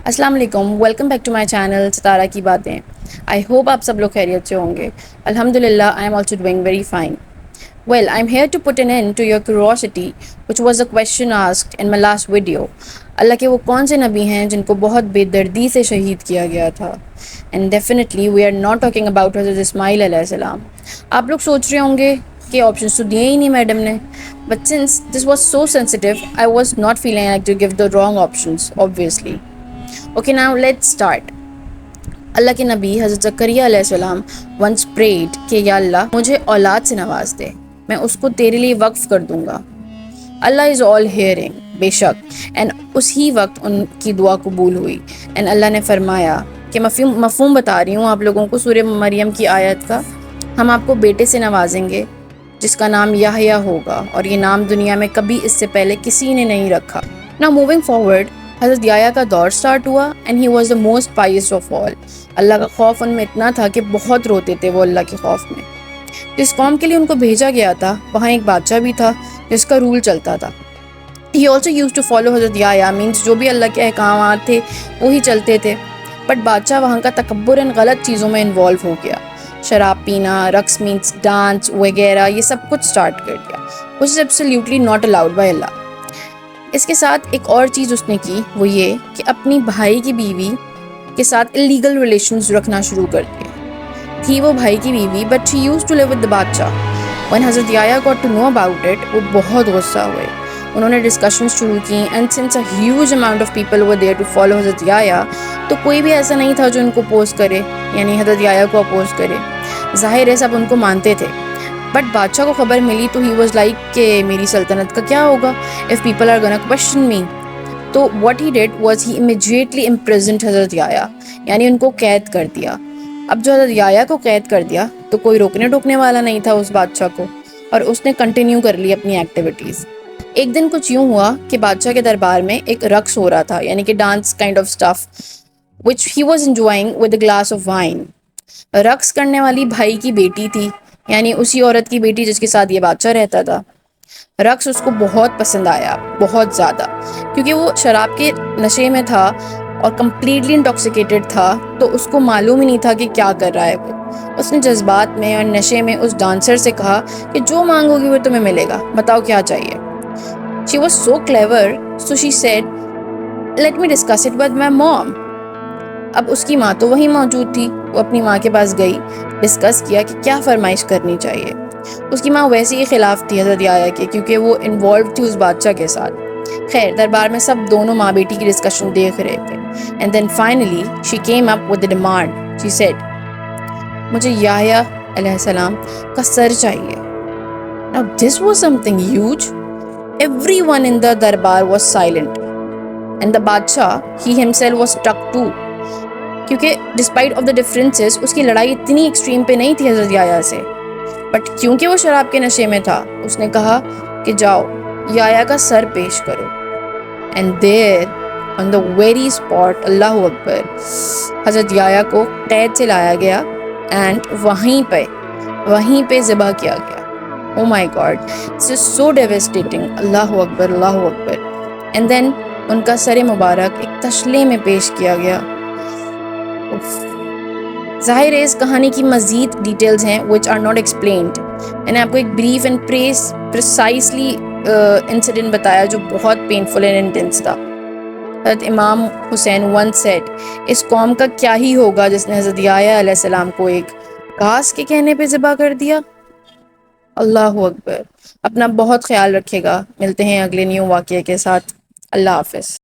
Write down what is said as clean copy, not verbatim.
السلام علیکم، welcome back to my channel Sitara کی باتیں. آئی ہوپ آپ سب لوگ خیریت سے ہوں گے. الحمد للہ I am also doing very fine. Well I am here to put an end to your curiosity which was a question asked in my last video. اللہ کے وہ کون سے نبی ہیں جن کو بہت بے دردی سے شہید کیا گیا تھا؟ And definitely we are not talking about حضرت اسماعیل علیہ السلام. آپ لوگ سوچ رہے ہوں گے کہ آپشنس تو دیے ہی نہیں میڈم نے. But since this was so sensitive I was not feeling like to give the wrong options obviously. Okay, now let's start. Allah کے نبی حضرت زکریا علیہ السلام once prayed کہ یا اللہ مجھے اولاد سے نواز دے، میں اس کو تیرے لیے وقف کر دوں گا. اللہ از all hearing، بے شک. اینڈ اسی وقت ان کی دعا قبول ہوئی. اینڈ اللہ نے فرمایا کہ مفہوم بتا رہی ہوں آپ لوگوں کو سورہ مریم کی آیت کا. ہم آپ کو بیٹے سے نوازیں گے جس کا نام یحییٰ ہوگا، اور یہ نام دنیا میں کبھی اس سے پہلے کسی نے نہیں رکھا. Now moving forward، حضرت یحییٰ کا دور سٹارٹ ہوا and he was the most pious of all. اللہ کا خوف ان میں اتنا تھا کہ بہت روتے تھے وہ اللہ کے خوف میں. جس قوم کے لیے ان کو بھیجا گیا تھا وہاں ایک بادشاہ بھی تھا جس کا رول چلتا تھا. He also used to follow حضرت یحییٰ، مینس جو بھی اللہ کے احکامات تھے وہی چلتے تھے. بٹ بادشاہ وہاں کا تکبر ان غلط چیزوں میں انوالو ہو گیا. شراب پینا، رقص مینس ڈانس وغیرہ، یہ سب کچھ سٹارٹ کر دیا which is absolutely not allowed by اللہ. اس کے ساتھ ایک اور چیز اس نے کی، وہ یہ کہ اپنی بھائی کی بیوی کے ساتھ اللیگل ریلیشنز رکھنا شروع کر دیے. تھی وہ بھائی کی بیوی but she used to live with the بادشاہ. when حضرت یحییٰ got to know about it، وہ بہت غصہ ہوئے. انہوں نے ڈسکشنز شروع کی and since a huge amount of people were there to follow حضرت یحییٰ، تو کوئی بھی ایسا نہیں تھا جو ان کو اپوز کرے، یعنی حضرت یحییٰ کو اپوز کرے. ظاہر ہے سب ان کو مانتے تھے. بٹ بادشاہ کو خبر ملی تو ہی واز لائک کہ میری سلطنت کا کیا ہوگا if people are gonna question me. تو what he did was he immediately imprisoned حضرت یحییٰ، یعنی ان کو قید کر دیا. اب جو حضرت یحییٰ کو قید کر دیا تو کوئی روکنے ٹوکنے والا نہیں تھا اس بادشاہ کو، اور اس نے کنٹینیو کر لی اپنی ایکٹیویٹیز. ایک دن کچھ یوں ہوا کہ بادشاہ کے دربار میں ایک رقص ہو رہا تھا، یعنی کہ dance kind of stuff which he was enjoying with a glass of wine. رقص کرنے والی بھائی کی بیٹی تھی، یعنی اسی عورت کی بیٹی جس کے ساتھ یہ بادشاہ رہتا تھا. رقص اس کو بہت پسند آیا، بہت زیادہ، کیونکہ وہ شراب کے نشے میں تھا اور کمپلیٹلی انٹاکسیکیٹڈ تھا، تو اس کو معلوم ہی نہیں تھا کہ کیا کر رہا ہے وہ. اس نے جذبات میں اور نشے میں اس ڈانسر سے کہا کہ جو مانگو گی وہ تمہیں ملے گا، بتاؤ کیا چاہیے. She was so clever, so she said, let me discuss it with my mom. اب اس کی ماں تو وہیں موجود تھی. وہ اپنی ماں کے پاس گئی، ڈسکس کیا کہ کیا فرمائش کرنی چاہیے. اس کی ماں ویسے ہی خلاف تھی حضرت یحییٰ کے، کیونکہ وہ انوالو تھی اس بادشاہ کے ساتھ. خیر دربار میں سب دونوں ماں بیٹی کی ڈسکشن دیکھ رہے تھے. And then finally she came up with a demand. She said, مجھے یحییٰ علیہ السلام کا سر چاہیے. Now this was something huge. Everyone in the darbar was silent. And the Badshah, he himself was struck too. کیونکہ despite of the differences اس کی لڑائی اتنی extreme پہ نہیں تھی حضرت یحییٰ سے. بٹ کیونکہ وہ شراب کے نشے میں تھا اس نے کہا کہ جاؤ یحییٰ کا سر پیش کرو. And there on the very spot, اللہ اکبر، حضرت یحییٰ کو قید سے لایا گیا اینڈ وہیں پہ ذبح کیا گیا. Oh my God, this is so devastating. اللہ اکبر، اللہ اکبر. اینڈ دین ان کا سر مبارک ایک تشلے میں پیش کیا گیا. ظاہر ہے اس کہانی کی مزید ڈیٹیلز ہیں which are not explained. میں نے آپ کو ایک بریف اینڈ پریسائزلی انسیڈنٹ بتایا جو بہت پینفل اینڈ انٹینس تھا. حضرت امام حسین once said، اس قوم کا کیا ہی ہوگا جس نے حضرت یحییٰ علیہ السلام کو ایک گھاس کے کہنے پہ ذبح کر دیا. اللہ اکبر. اپنا بہت خیال رکھے گا. ملتے ہیں اگلے نیو واقعے کے ساتھ. اللہ حافظ.